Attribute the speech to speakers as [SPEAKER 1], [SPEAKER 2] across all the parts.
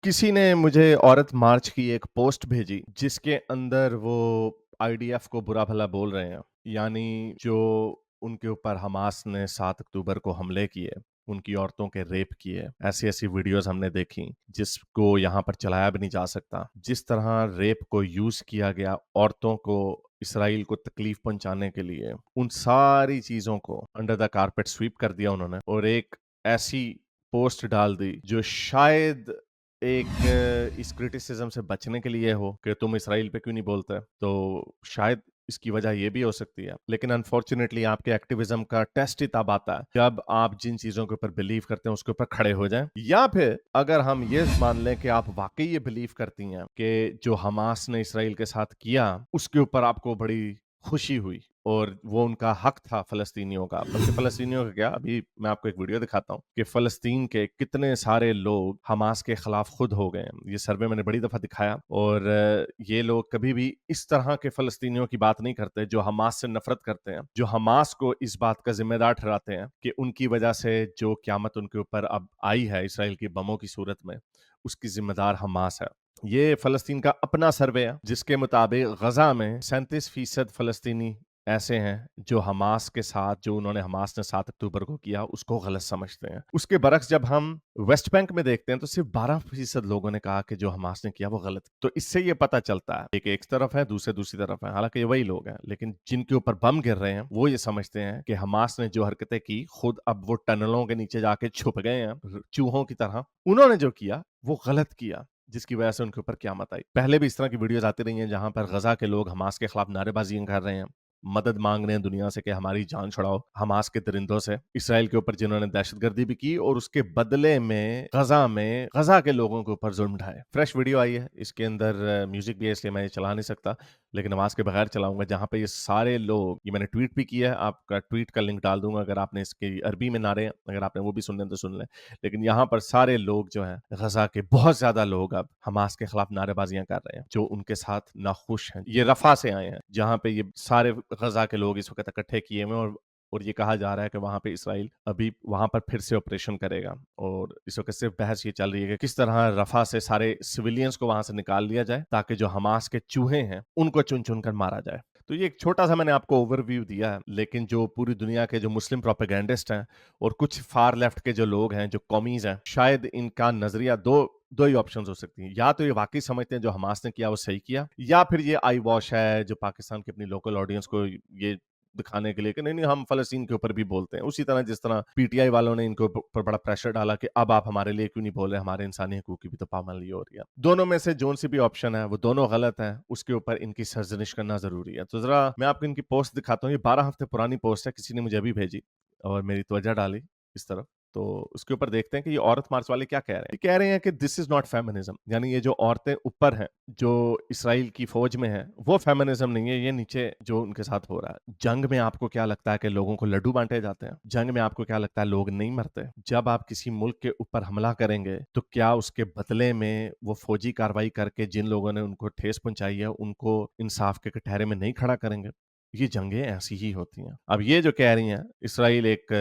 [SPEAKER 1] किसी ने मुझे औरत मार्च की एक पोस्ट भेजी जिसके अंदर वो आईडीएफ को बुरा भला बोल रहे हैं। यानी जो उनके ऊपर हमास ने 7 अक्टूबर को हमले किए, उनकी औरतों के रेप किए, ऐसी-ऐसी वीडियोज़ हमने देखी जिसको यहाँ पर चलाया भी नहीं जा सकता। जिस तरह रेप को यूज़ किया गया औरतों को इस्राईल को तकलीफ पहुँचाने के लिए, उन सारी चीज़ों को अंडर द कारपेट स्वीप कर दिया उन्होंने और एक ऐसी पोस्ट डाल दी जो शायद एक इस क्रिटिसिज्म से बचने के लिए हो कि तुम इस्राईल पे क्यों नहीं बोलते? तो शायद इसकी वजह ये भी हो सकती है। लेकिन अनफॉर्च्युनेटली आपके एक्टिविज्म का टेस्ट ही तब आता है जब आप जिन चीज़ों के ऊपर बिलीव करते हैं उसके ऊपर खड़े हो जाएँ। या फिर अगर हम ये मान लें कि आप वाक़ई ये बिलीव करती हैं कि जो हमास ने इस्राईल के साथ किया उसके ऊपर आपको बड़ी खुशी हुई और वो उनका हक था फ़लस्तीनियों का। बल्कि फ़लस्तीनियों का क्या, अभी मैं आपको एक वीडियो दिखाता हूँ कि फ़लस्तीन के कितने सारे लोग हमास के खिलाफ खुद हो गए हैं। ये सर्वे मैंने बड़ी दफ़ा दिखाया और ये लोग कभी भी इस तरह के फ़लस्तीनियों की बात नहीं करते जो हमास से नफ़रत करते हैं, जो हमास को इस बात का ज़िम्मेदार ठहराते हैं कि उनकी वजह से जो क़यामत उनके ऊपर अब आई है इस्राईल के बमों की सूरत में, उसकी ज़िम्मेदार हमास है। ये फ़लस्तीन का अपना सर्वे है जिसके मुताबिक गज़ा में 37% फ़लस्तीनी ऐसे हैं जो हमास के साथ जो उन्होंने हमास ने 7 अक्टूबर को किया उसको गलत समझते हैं। उसके बरक्स जब हम वेस्ट बैंक में देखते हैं तो सिर्फ 12% लोगों ने कहा कि जो हमास ने किया वो गलत। तो इससे ये पता चलता है एक तरफ है, दूसरी तरफ है। हालांकि ये वही लोग हैं, लेकिन जिनके ऊपर बम गिर रहे हैं वो ये समझते हैं कि हमास ने जो हरकतें की खुद अब वो टनलों के नीचे जाके छुप गए हैं चूहों की तरह। उन्होंने जो किया वो गलत किया जिसकी वजह से उनके ऊपर क़यामत आई। पहले भी इस तरह की वीडियोज़ आती रही हैं जहां पर गजा के लोग हमास के खिलाफ नारेबाजियां कर रहे हैं, मदद मांग रहे हैं दुनिया से कि हमारी जान छुड़ाओ हमास के दरिंदों से। इस्राएल के ऊपर जिन्होंने दहशतगर्दी भी की और उसके बदले में गजा के लोगों के ऊपर जुल्म ढाए। फ्रेश वीडियो आई है, इसके अंदर म्यूजिक भी है इसलिए मैं ये चला नहीं सकता, लेकिन आवाज़ के बगैर चलाऊंगा, जहां पे ये सारे लोग, ये मैंने ट्वीट भी किया है, आपका ट्वीट का लिंक डाल दूंगा अगर आपने इसकी अरबी में नारे अगर आपने वो भी सुनने तो सुन लें। लेकिन यहाँ पर सारे लोग जो हैं गजा के बहुत ज्यादा लोग अब हमास के खिलाफ नारेबाजियां कर रहे हैं जो उनके साथ नाखुश हैं। ये रफा से आए हैं जहां पे ये सारे गजा के लोग इस वक्त इकट्ठे किए हुए हैं और ये कहा जा रहा है कि वहां पे इसराइल अभी वहां पर फिर से ऑपरेशन करेगा। और इस वक्त सिर्फ बहस ये चल रही है कि किस तरह रफा से सारे सिविलियंस को वहां से निकाल लिया जाए ताकि जो हमास के चूहे हैं उनको चुन चुन कर मारा जाए। तो ये एक छोटा सा मैंने आपको ओवरव्यू दिया है, लेकिन जो पूरी दुनिया के जो मुस्लिम प्रोपेगेंडिस्ट हैं और कुछ फार लेफ्ट के जो लोग हैं, जो कॉमीज हैं, शायद इनका नजरिया दो ही ऑप्शंस हो सकती हैं। या तो ये वाकई समझते हैं जो हमास ने किया वो सही किया, या फिर ये आई वॉश है जो पाकिस्तान की अपनी लोकल ऑडियंस को ये दिखाने के लिए कि नहीं नहीं हम फलस्तीन के ऊपर भी बोलते हैं। उसी तरह जिस तरह पीटीआई वालों ने इनके ऊपर बड़ा प्रेशर डाला कि अब आप हमारे लिए क्यों नहीं बोल रहे, हमारे इंसानी हकूक की भी तो पाबंदी हो रही है। दोनों में से जोन सी भी ऑप्शन है वो दोनों गलत है, उसके ऊपर इनकी सर्जनिश करना जरूरी है। तो जरा मैं आपको इनकी पोस्ट दिखाता हूँ। ये 12 हफ्ते पुरानी पोस्ट है, किसी ने मुझे अभी भेजी और मेरी त्वचा डाली इस तरफ। तो उसके ऊपर देखते हैं कि ये औरत मार्च वाले क्या कह रहे हैं। ये कह रहे हैं कि दिस इज नॉट फेमिनिज्म, यानी ये जो औरतें ऊपर हैं जो इसराइल की फौज में हैं वो फेमिनिज्म नहीं है, ये नीचे जो उनके साथ हो रहा है। जंग में आपको क्या लगता है कि लोगों को लड्डू बांटे जाते हैं? जंग में आपको क्या लगता है लोग नहीं मरते? जब आप किसी मुल्क के ऊपर हमला करेंगे तो क्या उसके बदले में वो फौजी कार्रवाई करके जिन लोगों ने उनको ठेस पहुंचाई है उनको इंसाफ के कटहरे में नहीं खड़ा करेंगे? ये जंगें ऐसी ही होती हैं। अब ये जो कह रही हैं इसराइल एक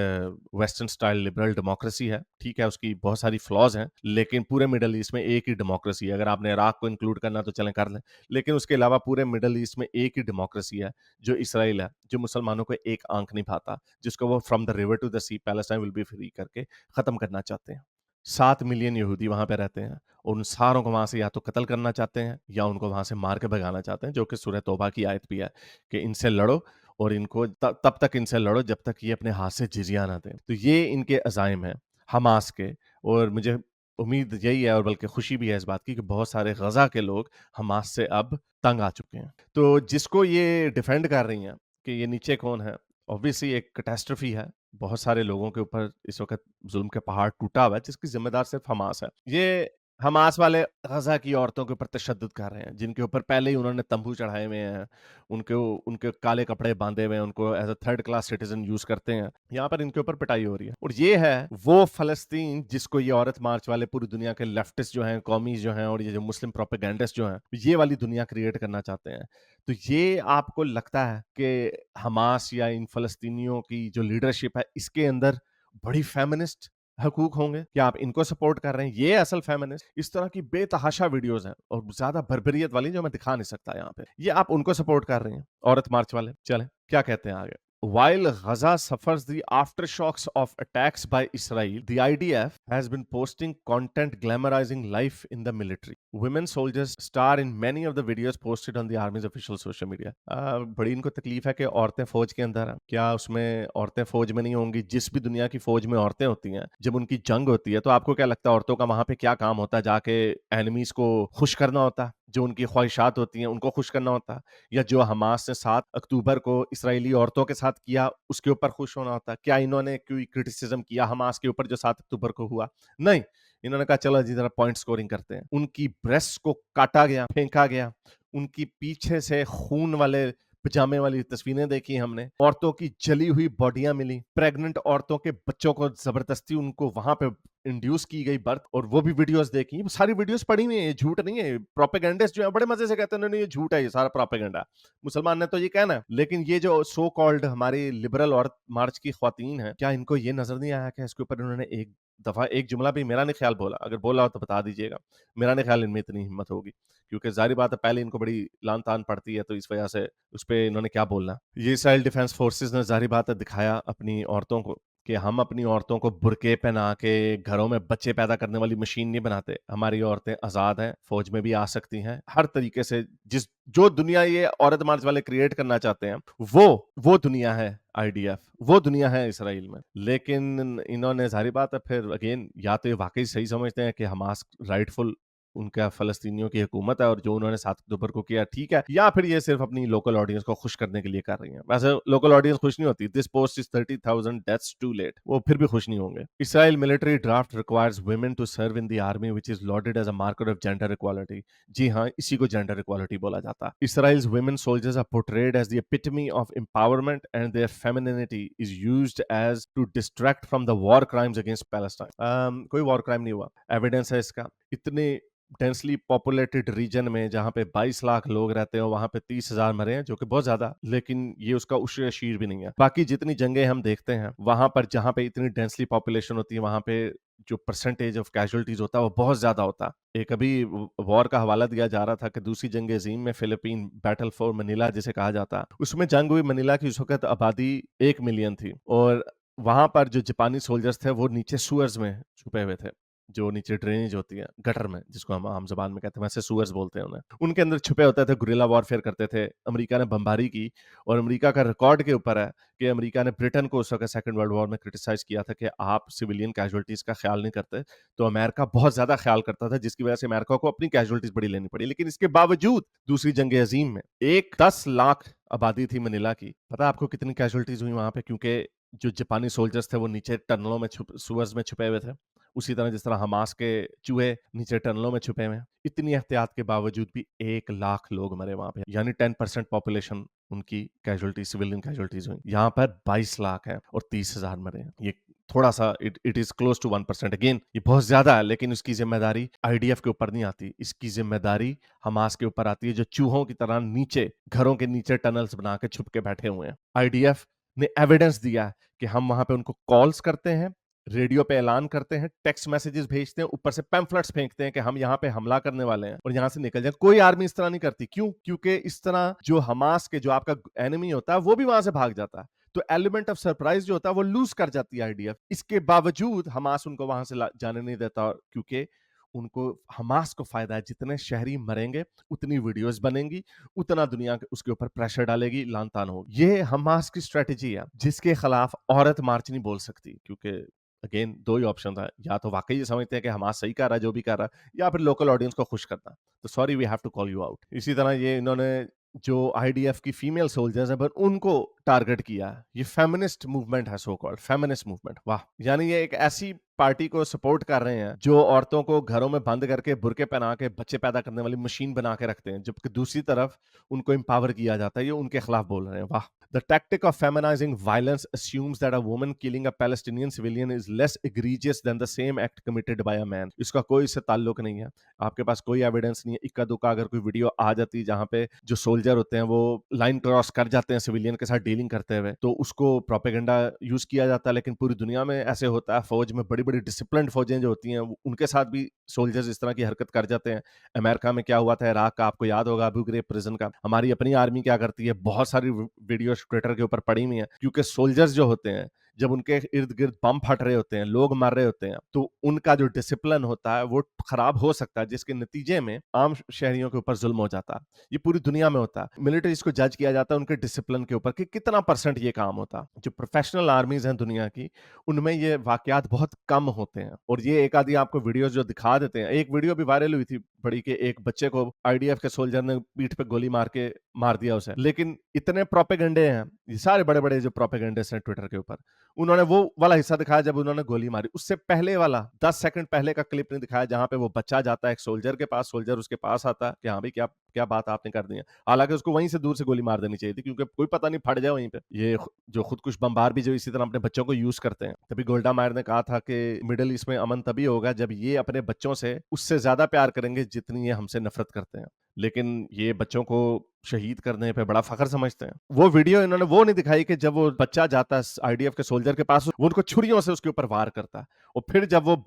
[SPEAKER 1] वेस्टर्न स्टाइल लिबरल डेमोक्रेसी है, ठीक है, उसकी बहुत सारी फ्लॉज हैं, लेकिन पूरे मिडल ईस्ट में एक ही डेमोक्रेसी है। अगर आपने इराक को इंक्लूड करना तो चलें कर लें, लेकिन उसके अलावा पूरे मिडल ईस्ट में एक ही डेमोक्रेसी है जो इसराइल है, जो मुसलमानों को एक आंख नहीं भाता, जिसको वो from the river to the sea Palestine will be free करके खत्म करना चाहते हैं। 7 मिलियन यहूदी वहां पे रहते हैं और उन सारों को वहां से या तो कत्ल करना चाहते हैं या उनको वहां से मार के भगाना चाहते हैं, जो कि सूरह तौबा की आयत भी है कि इनसे लड़ो और इनको तब तक इनसे लड़ो जब तक ये अपने हाथ से जिजिया ना दें। तो ये इनके अज़ाइम हैं हमास के, और मुझे उम्मीद यही है और बल्कि खुशी भी है इस बात की कि बहुत सारे गजा के लोग हमास से अब तंग आ चुके हैं। तो जिसको ये डिफेंड कर रही हैं कि ये नीचे कौन है, ऑब्वियसली एक कैटास्ट्रोफी है। बहुत सारे लोगों के ऊपर इस वक्त जुल्म के पहाड़ टूटा हुआ है जिसकी जिम्मेदार सिर्फ हमास है। ये हमास वाले गजा की औरतों के ऊपर तशद्दुद कर रहे हैं जिनके ऊपर पहले ही उन्होंने तंबू चढ़ाए हुए हैं, उनके उनके काले कपड़े बांधे हुए हैं, उनको as a third class citizen use करते हैं। यहाँ पर इनके ऊपर पिटाई हो रही है और ये है वो फलस्तीन जिसको ये औरत मार्च वाले पूरी दुनिया के लेफ्टिस्ट जो हैं, कौमीज जो हैं और ये जो मुस्लिम प्रोपेगेंडिस्ट जो हैं, ये वाली दुनिया क्रिएट करना चाहते हैं। तो ये आपको लगता है कि हमास या इन फलस्तीनियों की जो लीडरशिप है इसके अंदर बड़ी फेमिनिस्ट हकूक होंगे? क्या आप इनको सपोर्ट कर रहे हैं? ये असल फेमिनिस्ट? इस तरह की बेतहाशा वीडियोज़ हैं और ज़्यादा बर्बरियत वाली जो मैं दिखा नहीं सकता यहाँ पे। ये आप उनको सपोर्ट कर रही हैं, औरत मार्च वाले? चलें, क्या कहते हैं आगे? While Gaza suffers the aftershocks of attacks by Israel, the IDF has been posting content glamorizing life in the military. Women soldiers star in many of the videos posted on the army's official social media. बड़ी इनको तकलीफ है कि औरतें फौज के अंदर हैं। क्या उसमें औरतें फौज में नहीं होंगी? जिस भी दुनिया की फौज में औरतें होती हैं, जब उनकी जंग होती है, तो आपको क्या लगता है औरतों का वहां पे क्या काम होता है? जाके एनिमीज को खुश करना होता है, जो उनकी ख्वाहिशात होती हैं उनको खुश करना होता है, या जो हमास ने 7 अक्टूबर को इसराइली औरतों के साथ किया उसके ऊपर खुश होना होता है? क्या इन्होंने कोई क्रिटिसिज्म किया हमास के ऊपर जो 7 अक्टूबर को हुआ? नहीं, इन्होंने कहा चलो जी जरा पॉइंट स्कोरिंग करते हैं। उनकी ब्रेस्ट को काटा गया, फेंका गया, उनकी पीछे से खून वाले पजामे वाली तस्वीरें देखी हमने, औरतों की जली हुई बॉडियां मिली, प्रेग्नेंट औरतों के बच्चों को जबरदस्ती उनको वहां पे इंड्यूस की गई बर्थ, और वो भी वीडियोस देखी। सारी वीडियोस पड़ी हुई है, ये झूठ नहीं है। प्रोपेगेंडिस्ट जो है बड़े मजे से कहते हैं नहीं ये झूठ है, ये सारा प्रोपेगेंडा, मुसलमान ने तो ये कहना है। लेकिन ये जो सो कॉल्ड हमारी लिबरल औरत मार्च की ख्वातीन है, क्या इनको ये नजर नहीं आया कि इसके ऊपर इन्होंने एक दफा एक जुमला भी मेरा नहीं ख्याल बोला? अगर बोला हो तो बता दीजिएगा, मेरा नहीं ख्याल इनमें इतनी हिम्मत होगी, क्योंकि जाहिर बात है पहले इनको बड़ी लान तान पड़ती है, तो इस वजह से उस पर इन्होंने क्या बोलना। ये इसराइल डिफेंस फोर्सेस ने जाहिर बात है दिखाया अपनी औरतों को कि हम अपनी औरतों को बुरके पहना के घरों में बच्चे पैदा करने वाली मशीन नहीं बनाते। हमारी औरतें आज़ाद हैं, फौज में भी आ सकती हैं, हर तरीके से जिस जो दुनिया ये औरत मार्च वाले क्रिएट करना चाहते हैं, वो दुनिया है आईडीएफ, वो दुनिया है इसराइल में। लेकिन इन्होंने जाहिर बात है फिर अगेन या तो ये वाकई सही समझते हैं कि हमास राइटफुल उनका फ़लस्तीनियों की हुकूमत है और जो उन्होंने 7 अक्टूबर को किया ठीक है, या फिर ये सिर्फ अपनी लोकल ऑडियंस को खुश करने के लिए कर रही हैं। वैसे लोकल ऑडियंस खुश नहीं होती। This post is 30,000 deaths too late, वो फिर भी खुश नहीं होंगे। Israel military draft requires women to serve in the army which is lauded as a marker of gender equality. जी हाँ, इसी को जेंडर इक्वालिटी बोला जाता है। Israel's women soldiers are portrayed as the epitome of empowerment and their femininity is used as to distract from the war crimes against Palestine. कोई war crime नहीं हुआ, एविडेंस है इसका। इतने डेंसली पॉपुलेटेड रीजन में जहां पे 22 लाख लोग रहते हैं वहां पे 30,000 मरे हैं, जो कि बहुत ज्यादा, लेकिन ये उसका उश्र शीर भी नहीं है। बाकी जितनी जंगें हम देखते हैं वहां पर जहां पे इतनी डेंसली पॉपुलेशन होती है वहां पे जो परसेंटेज ऑफ कैजुअलिटीज होता है वो बहुत ज्यादा होता है। एक अभी वॉर का हवाला दिया जा रहा था कि दूसरी जंग अजीम में फिलीपीन बैटल फॉर मनीला जिसे कहा जाता है, उसमें जंग हुई। मनीला की उस वक्त आबादी 1 मिलियन थी और वहां पर जो जापानी सोल्जर्स थे वो नीचे सुअर्स में छुपे हुए थे, जो नीचे ड्रेनेज होती है गटर में, जिसको हम आम जबान में कहते हैं, वैसे सुअर्स बोलते हैं उन्हें, उनके अंदर छुपे होते थे, गुरिल्ला वॉरफेयर करते थे। अमेरिका ने बमबारी की और अमेरिका का रिकॉर्ड के ऊपर है कि अमेरिका ने ब्रिटेन को उस वक्त सेकंड वर्ल्ड वॉर में क्रिटिसाइज किया था कि आप सिविलियन कैजुअलिटीज का ख्याल नहीं करते, तो अमेरिका बहुत ज्यादा ख्याल करता था, जिसकी वजह से अमेरिका को अपनी कैजुअलिटीज बड़ी लेनी पड़ी। लेकिन इसके बावजूद दूसरी जंग अजीम में 10 लाख आबादी थी मनीला की। पता आपको कितनी कैजुअलिटीज हुई वहां पे? क्योंकि जो जापानी सोल्जर्स थे वो नीचे टनलों में सुअर्स में छुपे हुए थे, उसी तरह जिस तरह हमास के चूहे नीचे टनलों में छुपे हुए हैं। इतनी एहतियात के बावजूद भी 1 लाख लोग मरे वहां पे, यानी 10% पॉपुलेशन उनकी कैजुअलिटी, सिविलियन कैजुअलिटीज हुई। यहाँ पर 22 लाख है और 30,000 मरे हैं। ये थोड़ा सा it is close to 1%। Again ये बहुत ज्यादा है, लेकिन इसकी जिम्मेदारी आईडीएफ के ऊपर नहीं आती, इसकी जिम्मेदारी हमास के ऊपर आती है, जो चूहों की तरह नीचे घरों के नीचे टनल्स बना के छुप के बैठे हुए हैं। आईडीएफ ने एविडेंस दिया कि हम वहां पे उनको कॉल्स करते हैं, रेडियो पे ऐलान करते हैं, टेक्स्ट मैसेजेस भेजते हैं, ऊपर से पैम्फलेट्स फेंकते हैं कि हम यहाँ पे हमला करने वाले हैं और यहाँ से निकल जाए। कोई आर्मी इस तरह नहीं करती। क्यों? क्योंकि इस तरह जो हमास के जो आपका एनिमी होता है वो भी वहां से भाग जाता है, तो एलिमेंट ऑफ सरप्राइज जो होता है वो लूज कर जाती है आईडीएफ। इसके बावजूद हमास उनको वहां से जाने नहीं देता, क्योंकि उनको हमास को फायदा है, जितने शहरी मरेंगे उतनी वीडियोस बनेंगी, उतना दुनिया उसके ऊपर प्रेशर डालेगी, लान तान होगी। ये हमास की स्ट्रेटेजी है, जिसके खिलाफ औरत मार्च नहीं बोल सकती, क्योंकि अगेन 2 ही ऑप्शन था, या तो वाकई ये समझते हैं कि हमास सही कर रहा है जो भी कर रहा है, या फिर लोकल ऑडियंस को खुश करना। तो sorry we have to call you out. इसी तरह ये इन्होंने जो आईडीएफ की फीमेल सोल्जर्स हैं पर उनको टारगेट किया। ये फेमिनिस्ट मूवमेंट है, सो कॉल्ड फेमिनिस्ट मूवमेंट। वाह, यानी ये एक ऐसी पार्टी को सपोर्ट कर रहे हैं जो औरतों को घरों में बंद करके बुरके पहना के बच्चे पैदा करने वाली मशीन बना के रखते हैं, जबकि दूसरी तरफ उनको एम्पावर किया जाता है। ये उनके खिलाफ बोल रहे हैं। वाह। The tactic of feminizing violence assumes that a woman killing a Palestinian civilian is less egregious than the same act committed by a man. इसका कोई इससे ताल्लुक नहीं है, आपके पास कोई एविडेंस नहीं है। इक्का दुक्का अगर कोई वीडियो आ जाती है जहां पे जो सोल्जर होते हैं वो लाइन क्रॉस कर जाते हैं सिविलियन के साथ डीलिंग करते हुए, तो उसको प्रोपेगेंडा यूज़ किया जाता है। लेकिन पूरी दुनिया में ऐसे होता है, फ़ौज में बड़ी-बड़ी डिसिप्लिन्ड फ़ौजें जो होती हैं, उनके साथ भी सोल्जर्स इस तरह की हरकत कर जाते हैं। अमेरिका में क्या हुआ था, इराक का आपको याद होगा, अबू ग्रेब प्रिज़न का। हमारी अपनी आर्मी क्या करती है, बहुत सारी वीडियोज़ ट्विटर के ऊपर पड़ी हुई हैं, क्योंकि सोल्जर्स जो होते हैं, जब उनके इर्द-गिर्द बम फट रहे होते हैं, लोग मर रहे होते हैं, तो उनका जो डिसिप्लिन होता है, वो खराब हो सकता है, जिसके नतीजे में आम शहरियों के ऊपर ज़ुल्म हो जाता है। ये पूरी दुनिया में होता है। मिलिट्रीज़ को जज किया जाता है उनके डिसिप्लिन के ऊपर कि कितना परसेंट ये काम होता है। जो प्रोफेशनल आर्मीज़ हैं दुनिया की, उनमें ये वाक़यात बहुत कम होते हैं। और ये एक आधी आपको वीडियोज़ जो दिखा देते हैं, एक वीडियो भी वायरल हुई थी बड़ी, कि एक बच्चे को आईडीएफ के सोल्जर ने पीठ पे गोली मार के मार दिया उसे। लेकिन इतने प्रोपेगेंडे हैं, ये सारे बड़े-बड़े जो प्रोपेगेंडिस्ट हैं ट्विटर के ऊपर, उन्होंने वो वाला हिस्सा दिखाया जब उन्होंने गोली मारी। उससे पहले वाला 10 सेकंड पहले का क्लिप नहीं दिखाया, जहाँ पे वो बच्चा जाता है एक सोल्जर के पास, सोल्जर उसके पास आता है कि हाँ भाई, क्या क्या बात आपने कर दी है। हालाँकि उसको वहीं से दूर से गोली मार देनी चाहिए थी, क्योंकि कोई पता नहीं फट जाए वहीं पे। ये जो खुदकुश बमबार भी जो इसी तरह अपने बच्चों को यूज़ करते हैं। तभी गोल्डा मायर ने कहा था कि मिडल ईस्ट में अमन तभी होगा जब ये अपने बच्चों से उससे ज़्यादा प्यार करेंगे जितनी ये हमसे नफ़रत करते हैं। लेकिन ये बच्चों को शहीद करने पे बड़ा फ़ख्र समझते हैं। वो वीडियो इन्होंने वो नहीं दिखाई कि जब वो बच्चा जाता है आईडीएफ के सोल्जर के पास, वो उनको छुरियों से उसके ऊपर वार करता है। और फिर जब वो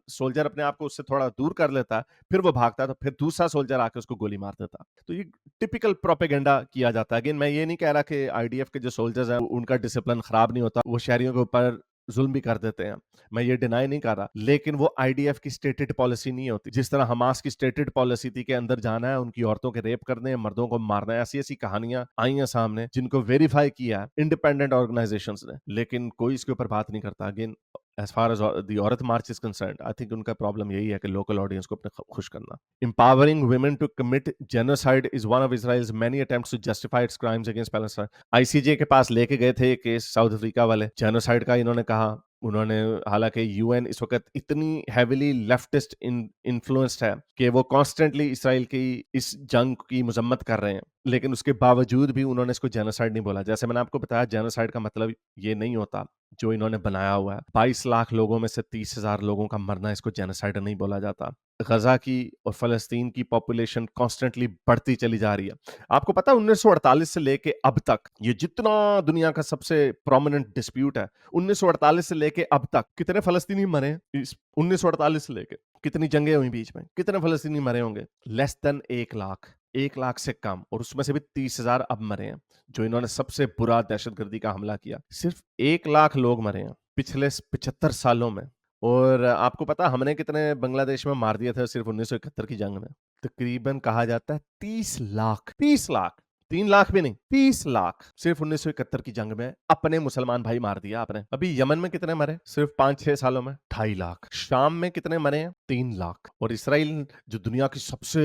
[SPEAKER 1] सोल्जर अपने आप को उससे थोड़ा दूर कर लेता है, फिर वो भागता है, तो फिर दूसरा सोल्जर आके उसको गोली मार देता है। तो ये टिपिकल प्रोपेगेंडा किया जाता है। अगेन मैं ये नहीं कह रहा कि आईडीएफ के जो सोल्जर्स हैं उनका डिसिप्लिन खराब नहीं होता, वो शहरियों के ऊपर ज़ुल्म भी कर देते हैं। मैं ये डिनाई नहीं कर रहा, लेकिन वो आईडीएफ की स्टेटेड पॉलिसी नहीं होती। जिस तरह हमास की स्टेटेड पॉलिसी थी कि अंदर जाना है, उनकी औरतों के रेप करने हैं, मर्दों को मारना है, ऐसी-ऐसी कहानियाँ आई हैं सामने, जिनको वेरीफाई किया है इंडिपेंडेंट ऑर्गेनाइजेशंस ने, लेकिन कोई इसके ऊपर बात नहीं करता। Again as far as the Aurat March is concerned, I think उनका प्रॉब्लम यही है कि लोकल ऑडियंस को अपने खुश करना। Empowering women to commit genocide is one of Israel's many attempts to justify its crimes against Palestine. ICJ के पास लेके गए थे ये केस साउथ अफ्रीका वाले, जेनोसाइड का इन्होंने कहा। उन्होंने, हालांकि यूएन इस वक्त इतनी हैविली लेफ्टिस्ट इन्फ्लुएंस्ड है कि वो कॉन्स्टेंटली इसराइल की इस जंग की मजम्मत कर रहे हैं, लेकिन उसके बावजूद भी उन्होंने इसको जेनोसाइड नहीं बोला। जैसे मैंने आपको बताया, जेनोसाइड का मतलब ये नहीं होता जो इन्होंने बनाया हुआ है। 22 लाख लोगों में से 30,000 लोगों का मरना, इसको जेनोसाइड नहीं बोला जाता। गजा की और फलस्तीन की पॉपुलेशन कॉन्स्टेंटली बढ़ती चली जा रही है। आपको पता है 1948 से लेके अब तक, ये जितना दुनिया का सबसे प्रोमिनेंट डिस्प्यूट है, 1948 से लेके अब तक कितने फलस्तीनी मरे? इस 1948 से लेके कितनी जंगें हुई बीच में, कितने फलस्तीनी मरे होंगे? लेस देन 1 लाख, 1 लाख से कम, और उसमें से भी 30,000 अब मरे हैं। जो इन्होंने सबसे बुरा दहशतगर्दी का हमला किया, सिर्फ 1 लाख लोग मरे हैं पिछले 75 सालों में। और आपको पता हमने कितने बांग्लादेश में मार दिए थे सिर्फ 1971 की जंग में? तकरीबन कहा जाता है 30 लाख, 30 लाख, 3 लाख भी नहीं, 30 लाख सिर्फ 1971 की जंग में अपने मुसलमान भाई मार दिया आपने। अभी यमन में कितने मरे सिर्फ 5-6 सालों में? 2.5 लाख। शाम में कितने मरे हैं? 3 लाख। और इसराइल जो दुनिया की सबसे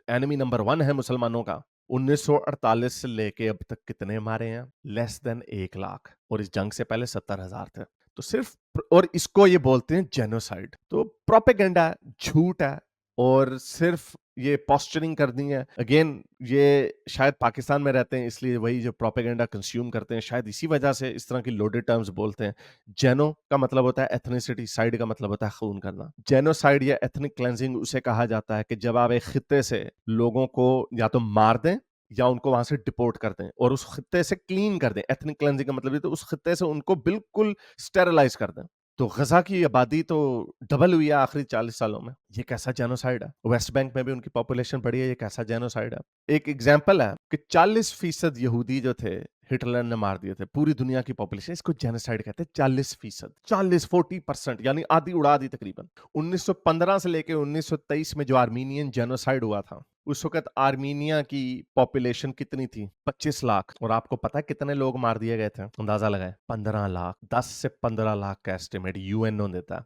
[SPEAKER 1] एनिमी नंबर 1 है मुसलमानों का, 1948 से लेके अब तक कितने मारे हैं? Less than 1 lakh. और इस जंग से पहले 70,000 थे। तो सिर्फ, और इसको ये बोलते हैं जेनोसाइड। तो प्रोपेगेंडा है, झूठ है, और सिर्फ ये पोस्चरिंग करनी है। अगेन ये शायद पाकिस्तान में रहते हैं, इसलिए वही जो प्रोपेगेंडा कंज्यूम करते हैं, शायद इसी वजह से इस तरह की लोडेड टर्म्स बोलते हैं। जेनो का मतलब होता है एथनिसिटी, साइड का मतलब होता है खून करना। जेनोसाइड या एथनिक क्लेंजिंग उसे कहा जाता है कि जब आप एक खित्ते से लोगों को या तो मार दें या उनको वहां से डिपोर्ट कर दें और उस खित्ते से क्लीन कर दें। एथनिक क्लेंजिंग का मतलब ये, तो उस खित्ते से उनको बिल्कुल स्टेरलाइज कर दें। तो गजा की आबादी तो डबल हुई है आखिरी 40 सालों में। ये कैसा जेनोसाइड है? वेस्ट बैंक में भी उनकी पॉपुलेशन बढ़ी है, ये कैसा जेनोसाइड है? एक एग्जांपल है कि 40% यहूदी जो थे हिटलर ने मार दिए थे, पूरी दुनिया की पॉपुलेशन, इसको जेनोसाइड कहते हैं। 40%, 40% यानी आधी उड़ा दी तकरीबन। 1915 से लेके 1923 में जो आर्मीनियन जेनोसाइड हुआ था, उस वक्त आर्मीनिया की पॉपुलेशन कितनी थी? 25 लाख। और आपको पता है कितने लोग मार दिए गए थे? अंदाजा लगाए, 15 लाख। 10 से 15 लाख का एस्टिमेट यूएनओ देता है।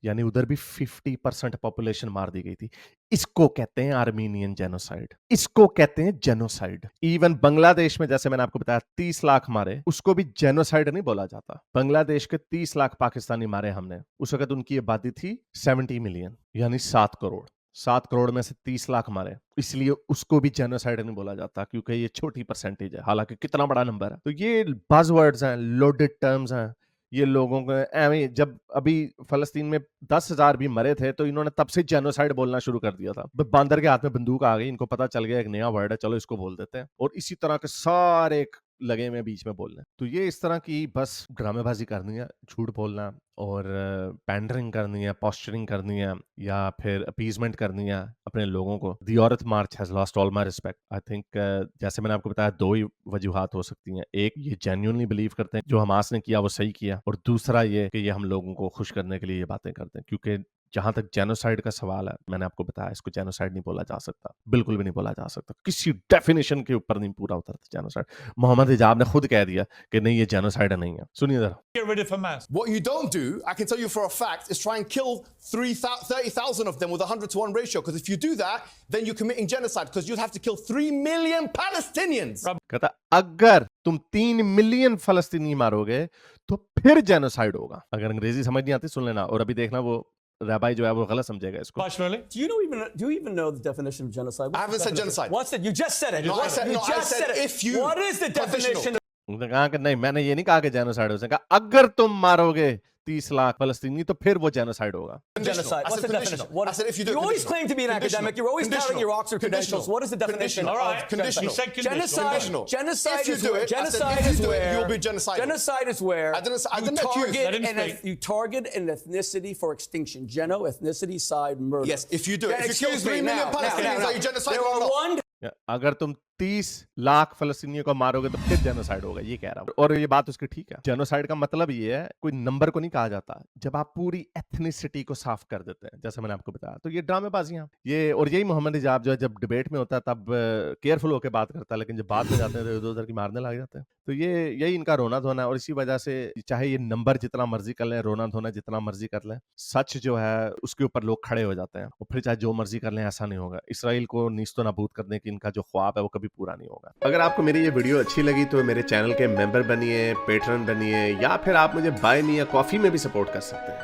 [SPEAKER 1] यानी उधर भी 50% पॉपुलेशन मार दी गई थी। इसको कहते हैं आर्मीनियन जेनोसाइड, इसको कहते हैं जेनोसाइड। इवन बांग्लादेश में, जैसे मैंने आपको बताया, 30 लाख मारे, उसको भी जेनोसाइड नहीं बोला जाता। बांग्लादेश के 30 लाख पाकिस्तानी मारे हमने, उस वक्त उनकी आबादी थी 70 मिलियन, यानी 7 करोड़। 7 करोड़ में से 30 लाख मारे, इसलिए उसको भी जेनोसाइड नहीं बोला जाता, क्योंकि ये छोटी परसेंटेज है, हालांकि कितना बड़ा नंबर है। तो ये बज़वर्ड्स हैं, लोडेड टर्म्स हैं। ये लोगों को एवं, जब अभी फलस्तीन में 10,000 भी मरे थे, तो इन्होंने तब से जेनोसाइड बोलना शुरू कर दिया था। बंदर के हाथ में बंदूक आ गई, इनको पता चल गया एक नया वर्ड है, चलो इसको बोल देते हैं। और इसी तरह के सारे लगे हुए हैं बीच में बोलने। तो ये इस तरह की बस ड्रामेबाजी करनी है, झूठ बोलना और पैंडरिंग करनी है, पोस्चरिंग करनी है या फिर अपीजमेंट करनी है अपने लोगों को। The Aurat March has lost all my respect. I think जैसे मैंने आपको बताया 2 ही वजूहात हो सकती हैं। एक, ये जेन्युइनली बिलीव करते हैं जो हमास ने किया वो सही किया, और दूसरा ये कि ये हम लोगों को खुश करने के लिए ये बातें करते हैं। क्योंकि जहां तक जेनोसाइड का सवाल है, मैंने आपको बताया इसको जेनोसाइड नहीं बोला जा सकता, बिल्कुल भी नहीं बोला जा सकता, किसी डेफिनेशन के ऊपर नहीं पूरा उतरता जेनोसाइड। मोहम्मद हिजाब ने खुद कह दिया कि नहीं ये जेनोसाइड नहीं है। सुनिए जरा।
[SPEAKER 2] Get rid of Hamas.
[SPEAKER 3] What you don't do, I can tell you for a fact, is try and kill 30,000 of them with a 100-to-1 ratio. Because if you do that, then you're committing genocide. Because you'd have to kill 3 million Palestinians.
[SPEAKER 1] कहता अगर तुम 3 million फलस्तीनी मारोगे तो फिर genocide होगा। अगर अंग्रेजी समझ नहीं आती सुन लेना, और अभी देखना वो रैबाई जो है वो गलत समझेगा इसको।
[SPEAKER 2] Personally,
[SPEAKER 4] Do you even know the definition of genocide? What's
[SPEAKER 3] I haven't
[SPEAKER 4] the
[SPEAKER 3] said
[SPEAKER 4] definition?
[SPEAKER 3] genocide.
[SPEAKER 4] What's it? You just said it.
[SPEAKER 3] No, I said-
[SPEAKER 4] You
[SPEAKER 3] no, I
[SPEAKER 4] just
[SPEAKER 3] said
[SPEAKER 4] said it.
[SPEAKER 3] if you-
[SPEAKER 4] What is the
[SPEAKER 3] conditional.
[SPEAKER 4] definition?
[SPEAKER 1] उसने कहा कि नहीं, मैंने ये नहीं कहा कि genocide है, उसने कहा अगर तुम मारोगे 30 लाख फलस्तीनी तो फिर वो जेनोसाइड होगा।
[SPEAKER 4] Genocide.
[SPEAKER 3] I
[SPEAKER 4] What's
[SPEAKER 3] said
[SPEAKER 4] the
[SPEAKER 3] conditional.
[SPEAKER 4] definition? What
[SPEAKER 3] I said if you do it,
[SPEAKER 4] you always
[SPEAKER 3] conditional.
[SPEAKER 4] claim to be an
[SPEAKER 3] Conditional.
[SPEAKER 4] academic. You're always touting
[SPEAKER 3] Conditional.
[SPEAKER 4] your Oxford credentials.
[SPEAKER 3] Conditional.
[SPEAKER 4] What is the definition?
[SPEAKER 3] Conditional.
[SPEAKER 2] All right.
[SPEAKER 3] Conditional.
[SPEAKER 2] He said conditional.
[SPEAKER 3] Conditional.
[SPEAKER 4] Genocide
[SPEAKER 3] If you
[SPEAKER 4] is
[SPEAKER 3] do
[SPEAKER 4] where.
[SPEAKER 3] it, I said
[SPEAKER 4] Genocide
[SPEAKER 3] if you
[SPEAKER 4] is
[SPEAKER 3] do it,
[SPEAKER 4] where.
[SPEAKER 3] you'll be genocidal.
[SPEAKER 4] Genocide is where.
[SPEAKER 3] I didn't
[SPEAKER 4] you
[SPEAKER 3] accuse.
[SPEAKER 4] target
[SPEAKER 2] Let him
[SPEAKER 4] an
[SPEAKER 2] speak.
[SPEAKER 4] you target an ethnicity for extinction. Ethnicity side murder.
[SPEAKER 3] Yes, if you do it.
[SPEAKER 4] Then
[SPEAKER 3] If you kill
[SPEAKER 4] excuse
[SPEAKER 3] 3
[SPEAKER 4] me,
[SPEAKER 3] million
[SPEAKER 4] now,
[SPEAKER 3] Palestinians,
[SPEAKER 4] now,
[SPEAKER 3] are you genocidal
[SPEAKER 4] there
[SPEAKER 3] or
[SPEAKER 4] are
[SPEAKER 3] not?
[SPEAKER 4] 1
[SPEAKER 1] अगर तुम 30 लाख फलस्तीनियों को मारोगे तो फिर genocide होगा, ये कह रहा हूं। और ये बात उसकी ठीक है। जेनोसाइड का मतलब ये है, कोई नंबर को नहीं कहा जाता, जब आप पूरी एथनिसिटी को साफ कर देते हैं, जैसे मैंने आपको बताया। तो ये ड्रामेबाजियां, ये और यही मोहम्मद हिजाब जो है जब डिबेट में होता है तब केयरफुल होकर बात करता है, लेकिन जब बात में जाते हैं तो इधर उधर की मारने लग जाते हैं। तो ये यही इनका रोना धोना है, और इसी वजह से चाहे ये नंबर जितना मर्जी कर लें, रोना धोना जितना मर्जी कर लें, सच जो है उसके ऊपर लोग खड़े हो जाते हैं, और फिर चाहे जो मर्जी कर लें ऐसा नहीं होगा। इसराइल को नीस्तो नाबूद करने की इनका जो ख्वाब है वो कभी पूरा नहीं होगा। अगर आपको मेरी ये वीडियो अच्छी लगी तो मेरे चैनल के मेंबर बनिए, पेट्रन बनिए, या फिर आप मुझे बाय मी या कॉफी में भी सपोर्ट कर सकते हैं।